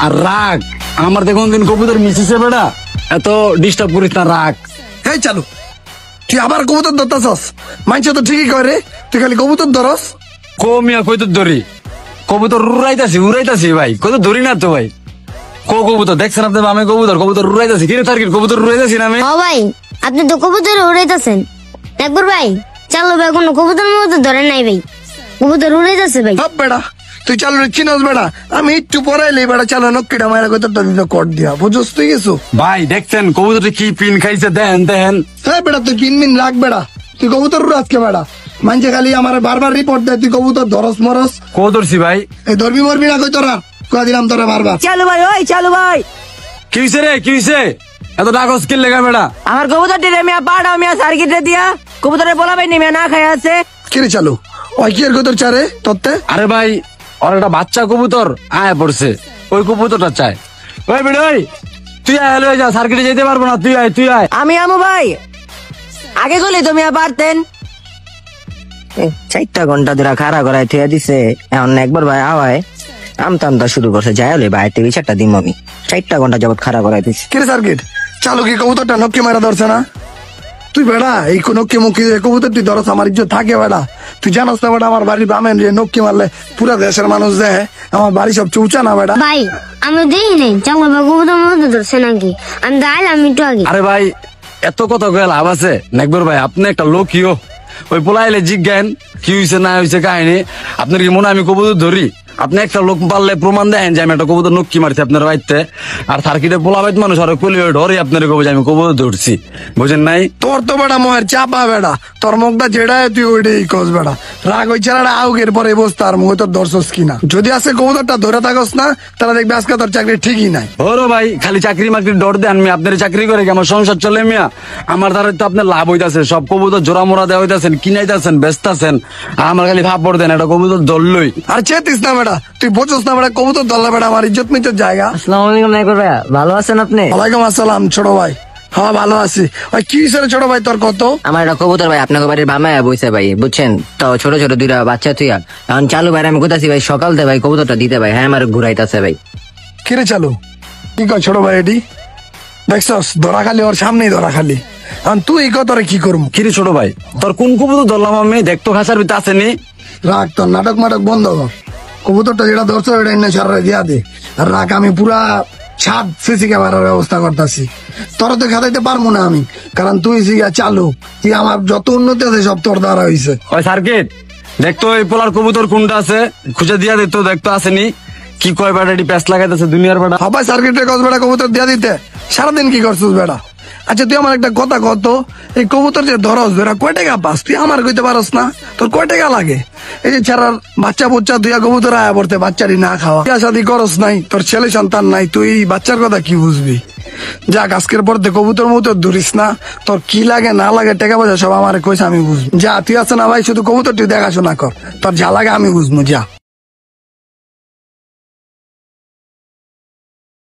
আর রাখ আমার দেখুন দিন কবুতর মিশিছে বেড়া, এত ডিস্টার্ব করিস না, রাখ। এই চালু, তুই আবার কবুতর ধরতাছস? মানছে তো ঠিকই করে, তুই খালি কবুতর ধরস। কমিয়া কই তো ধরি, কবুতর উড়াইতাছি ভাই, কই তো ধরি না তো ভাই। কবুতর দেখছেন আপনি, আমি কবুতর উড়াইতাছি। কিরে তার কি কবুতর উড়াইতাছি না আমি? ও ভাই, আপনি তো কবুতর উড়াইতেছেন। একবার ভাই চালু ভাই কোনো কবুতর মতো ধরে নাই ভাই, কবুতর উড়াইতেছে ভাই। সব বেড়া তুই চালু চিনস বেড়া, আমি একটু পরাইলে বেড়া চালু নক্কিটা মায়ের কতটা দিত কট দিয়া, বুঝস তুই কিছু? ভাই দেখছেন কবুতর কি পিন খাইছে, দেন। হ্যাঁ বেড়া তুই পিনমিন রাখ বেড়া, তুই কবুতর আজকে বেড়া। মানছে খালি আমার বারবার রিপোর্ট দেয় তুই কবুতর ধরস মরস। ধরছি ভাই। এই ধরবি মরবি না কই তোরা, কয়া দিলাম তোরা বারবার। চালু ভাই, ওই চালু ভাই, কি হইছে রে, কি হইছে? এত ডাকস কি লেগা বেড়া? আমার কবুতরটি রে মিয়া পাড়াও মিয়া সার্কিটে দিয়া কবুতরে বলা ভাই মিয়া না খাই আছে। কিরে চালু, ওই কি এর কতর চারে তত্তে? আরে ভাই ওর একটা বাচ্চা কবুতর আয় পড়ছে, ওই কবুতরটা চায়। ওই বেড়ে ওই তুই আয়, হলে যা, সার্কিটে যেতে পারবো না, তুই আয়। আমি আমু ভাই, আগে গলি তো মিয়া পারতেন। 4 ঘন্টা ধরে খাড়া করাই থুয়া দিছে, এখন একবার ভাই আওয়ায় আমতা শুরু করছে, যাই হলে ভাই থেকে 4টা দিম আমি। 4 ঘন্টা যাবত খাড়া করাই দিছে। কিরে সার্কিট, চালু কি কবুতরটা নক্কি মারা ধরছে না? তুই বেড়া এই নক্কি মুখি কবুতর তুই ধরস, আমার ইজ্জত থাকে বেড়া। তুই জানাস না বেড়া আমার বাড়ির বামেন রে নক্কি মারলে পুরা দেশের মানুষ দেয় আমার বাড়ি সব চৌচা না বেড়া। ভাই আমি দেখি নাই চালু ভাই কবুতর মতো ধরছে নাকি, আমি দাঁড়ালাম একটু আগে। আরে ভাই এত কথা কয়ে লাভ আছে? নাকবর ভাই আপনি একটা লোকইও, ওই পোলাইলে জিজ্ঞান কি হয়েছে না হয়েছে কাহিনী। আপনার কি মনে হয় আমি কবুতর ধরি? আপনি একটা লোক পারলে প্রমাণ দেন যে আমি একটা কবুতর নক্কি মারছি আপনার বাড়িতে, আর সার্কিটে পোলাবাইত মানুষ আর কলি ধরে আপনার কবু যে আমি কবুতর ধরছি, বুঝেন নাই? তোর তো বেড়া মোহের চাপা বেড়া, তোর মুখটা যেটাই তুই ওইটাই কস বেড়া। রাগ ওই ছেলেটা আউগের পরে বসতে আর মুখ তোর ধরছস কিনা। যদি আজকে কবুতরটা ধরে থাকস না তাহলে দেখবি আজকে তোর চাকরি ঠিকই নাই। ওরো ভাই খালি চাকরি মাকরি ডর দেন, আমি আপনার চাকরি করে কি আমার সংসার চলে মিয়া? আমার দ্বারা তো আপনার লাভ হইতাছে, সব কবুতর জোড়া মোড়া দেওয়া হইতাছেন, কিনাইতাছেন, বেচতাছেন, আর আমার খালি ভাব পড় দেন একটা কবুতর ধরলই। আর চেতিস না বেড়া, তুই বোঝস না বেড়া, কবুতর ধরলে বেড়া আমার ইজ্জত মিজ্জত জায়গা। আসসালামু আলাইকুম নাইকুর ভাইয়া, ভালো আছেন আপনি? ওয়ালাইকুম আসসালাম ছোট ভাই। হ্যাঁ ভালো আছি। ওই কি হিসেবে ছোট ভাই তোর কত? আমার একটা কবুতর ভাই আপনাকে বাড়ির বামায় বইছে ভাই, বুঝছেন তো, ছোট ছোট 2টা বাচ্চা তুইয়া। এখন চালু ভাই আমি কোথাছি ভাই, সকালতে ভাই কবুতরটা দিতে ভাই, হ্যাঁ আমার ঘুরাইতেছে ভাই। কিরে চালু কি কয় ছোট ভাই এটি? দেখছস ধরা খালি, ওর সামনেই ধরা খালি। এখন তুই এই কথারে কি করবো? কিরে ছোট ভাই তোর কোন কবুতর ধরলাম আমি? দেখতো খাঁচার ভিতরে আসেনি। রাখ তোর নাটক মাটক বন্ধ কর, কবুতরটা যেটা ধরছো এটা এনে সারা দিয়া দে। আর রাখ আমি পুরা ছাদ সিসি ক্যামেরার ব্যবস্থা করতেছি, তোরা তো খাতাইতে পারবো না আমি, কারণ তুই সিগা চালু, তুই আমার যত উন্নতি আছে সব তোর দ্বারা হয়েছে। ওই সার্কিট দেখতো এই পোলার কবুতর কোনটা আছে, খুঁজে দিয়া দিত, দেখতো আসেনি। কি কয় বেড়া এটি প্যাঁচ লাগাইতেছে দুনিয়ার বেড়া। সবাই সার্কিটের কাজ বেড়া কবুতর দিয়া দিতে, সারাদিন কি করছিস বেড়া? আচ্ছা তুই আমার একটা কথা কত, এই কবুতর যে ধরস বেড়া কয় টাকা পাস? তুই আমার কইতে পারস না তোর কয় টাকা লাগে? এই যে ছাড়ার বাচ্চা বুচ্চা তুই কবুতর আয়া পড়তে, বাচ্চারি না খাওয়া, বিয়া শাদি করস নাই, তোর ছেলে সন্তান নাই, তুই বাচ্চার কথা কি বুঝবি? যাক আজকের পর কবুতর মবুতর ধরিস না, তোর কি লাগে না লাগে টাকা পয়সা সব আমার কইছে আমি বুঝবো। যা তুই আছে না ভাই, শুধু কবুতর তুই দেখাশোনা কর, তোর যা লাগে আমি বুঝবো, যা।